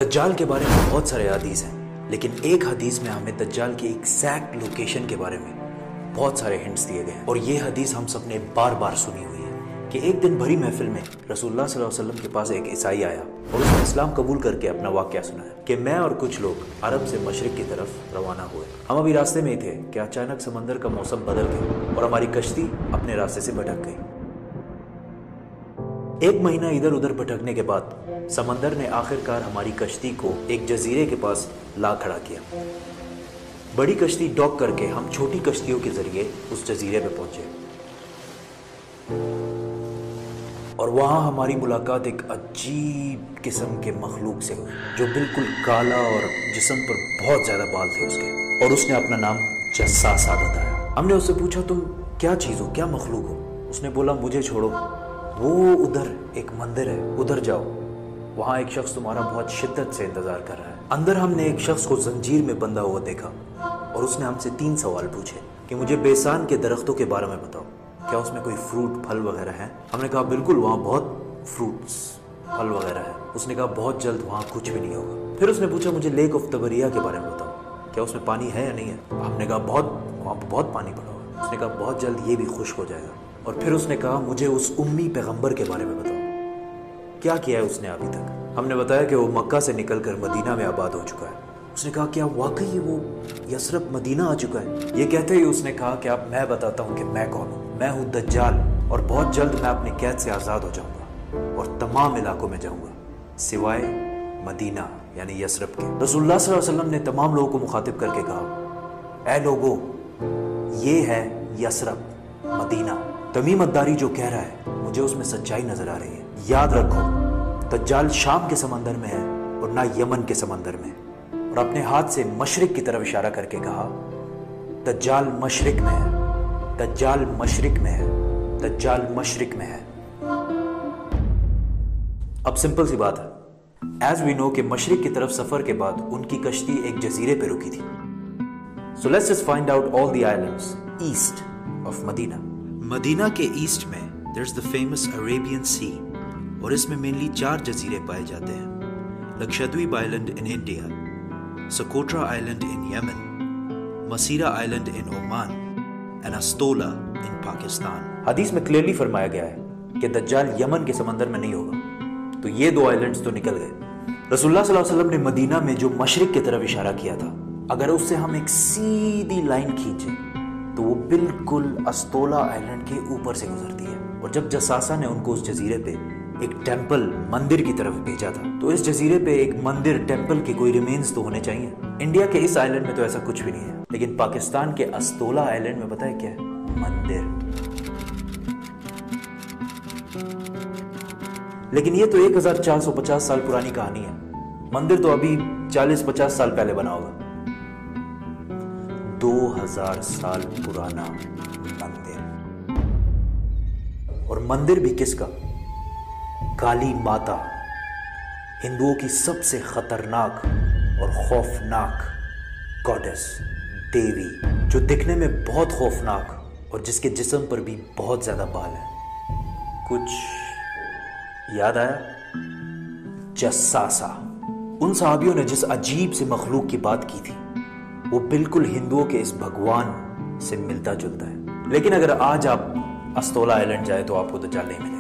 دجال کے بارے میں بہت سارے حدیث ہیں، لیکن ایک حدیث میں ہمیں دجال کی ایگزیکٹ لوکیشن کے بارے میں بہت سارے ہنٹس دیے گئے ہیں، اور یہ حدیث ہم سب نے بار بار سنی ہوئی ہے کہ ایک دن بھری محفل میں رسول اللہ صلی اللہ علیہ وسلم کے پاس ایک عیسائی آیا اور اس نے اسلام قبول کر کے اپنا واقعہ سنایا کہ میں اور کچھ لوگ عرب سے مشرق کی طرف روانہ ہوئے، ہم ابھی راستے میں ہی تھے کہ اچانک سمندر کا موسم بدل گیا اور ہماری کشتی اپنے راستے سے بھٹک گئی۔ ایک مہینہ ادھر ادھر بھٹکنے کے بعد سمندر نے آخر کار ہماری کشتی کو ایک جزیرے کے پاس لا کھڑا کیا۔ بڑی کشتی ڈاک کر کے ہم چھوٹی کشتیوں کے ذریعے اس جزیرے پہ پہنچے اور وہاں ہماری ملاقات ایک عجیب قسم کے مخلوق سے ہوئی جو بالکل کالا اور جسم پر بہت زیادہ بال تھے اس کے، اور اس نے اپنا نام جساسا بتایا۔ ہم نے اس سے پوچھا تم کیا چیز ہو، کیا مخلوق ہو؟ اس نے بولا مجھے چھوڑو، وہ ادھر ایک مندر ہے، ادھر جاؤ، وہاں ایک شخص تمہارا بہت شدت سے انتظار کر رہا ہے۔ اندر ہم نے ایک شخص کو زنجیر میں بندھا ہوا دیکھا اور اس نے ہم سے 3 سوال پوچھے کہ مجھے بیسان کے درختوں کے بارے میں بتاؤ، کیا اس میں کوئی فروٹ پھل وغیرہ ہیں؟ ہم نے کہا بالکل وہاں بہت فروٹس پھل وغیرہ ہے۔ اس نے کہا بہت جلد وہاں کچھ بھی نہیں ہوگا۔ پھر اس نے پوچھا مجھے لیک آف تبریہ کے بارے میں بتاؤ، کیا اس میں پانی ہے یا نہیں ہے؟ ہم نے کہا وہاں بہت پانی پڑا ہوا ہے۔ اس نے کہا بہت جلد یہ بھی خشک ہو جائے گا۔ اور پھر اس نے کہا مجھے اس امی پیغمبر کے بارے میں بتاؤ، کیا کیا ہے اس نے ابھی تک؟ ہم نے بتایا کہ وہ مکہ سے نکل کر مدینہ میں آباد ہو چکا ہے۔ اس نے کہا کیا واقعی وہ یثرب مدینہ آ چکا ہے؟ یہ کہتے ہی اس نے کہا کہ اب میں بتاتا ہوں کہ میں کون ہوں۔ میں ہوں دجال، اور بہت جلد میں اپنی قید سے آزاد ہو جاؤں گا اور تمام علاقوں میں جاؤں گا سوائے مدینہ یعنی یثرب کے۔ رسول اللہ صلی اللہ علیہ وسلم نے تمام لوگوں کو مخاطب کر کے کہا اے لوگو، یہ ہے یثرب مدینہ۔ تمیم الداری جو کہہ رہا ہے مجھے اس میں سچائی نظر آ رہی ہے۔ یاد رکھو دجال شام کے سمندر میں ہے اور نہ یمن کے سمندر میں۔ اور اپنے ہاتھ سے مشرق کی طرف اشارہ کر کے کہا دجال مشرق میں ہے، دجال مشرق میں ہے، دجال مشرق میں ہے۔ اب سمپل سی بات ہے، ایز وی نو کہ مشرق کی طرف سفر کے بعد ان کی کشتی ایک جزیرے پہ رکی تھی۔ So let's just find out all the islands east of مدینہ۔ مدینہ کے ایسٹ میں there's the famous Arabian Sea، اور اس میں مینلی 4 جزیرے پائے جاتے ہیں: Lakshadweep island in India, Socotra island in Yemen, Masirah island in Oman, and Astola in Pakistan. حدیث میں کلیئرلی فرمایا گیا ہے کہ دجال یمن کے سمندر میں نہیں ہوگا، تو یہ 2 آئلینڈز تو نکل گئے۔ رسول اللہ صلی اللہ علیہ وسلم نے مدینہ میں جو مشرق کی طرف اشارہ کیا تھا، اگر اس سے ہم ایک سیدھی لائن کھینچیں تو وہ بالکل استولا آئلینڈ کے اوپر سے گزرتی ہے۔ اور جب جساسا نے ان کو اس جزیرے پہ ایک ٹیمپل مندر کی طرف بھیجا تھا، تو اس جزیرے پہ ایک مندر ٹیمپل کے کوئی ریمینز تو ہونے چاہیے۔ انڈیا کے اس آئلینڈ میں تو ایسا کچھ بھی نہیں ہے، لیکن پاکستان کے استولا آئلینڈ میں پتہ ہے کیا ہے؟ مندر۔ لیکن یہ تو 1450 سال پرانی کہانی ہے، مندر تو ابھی 40-50 سال پہلے بنا ہوگا۔ 2000 سال پرانا مندر، اور مندر بھی کس کا؟ کالی ماتا، ہندوؤں کی سب سے خطرناک اور خوفناک گاڈس، دیوی، جو دکھنے میں بہت خوفناک اور جس کے جسم پر بھی بہت زیادہ بال ہیں۔ کچھ یاد آیا؟ جساسا۔ ان صحابیوں نے جس عجیب سے مخلوق کی بات کی تھی وہ بالکل ہندوؤں کے اس بھگوان سے ملتا جلتا ہے، لیکن اگر آج آپ استولا آئلینڈ جائے تو آپ کو دجال نہیں ملے۔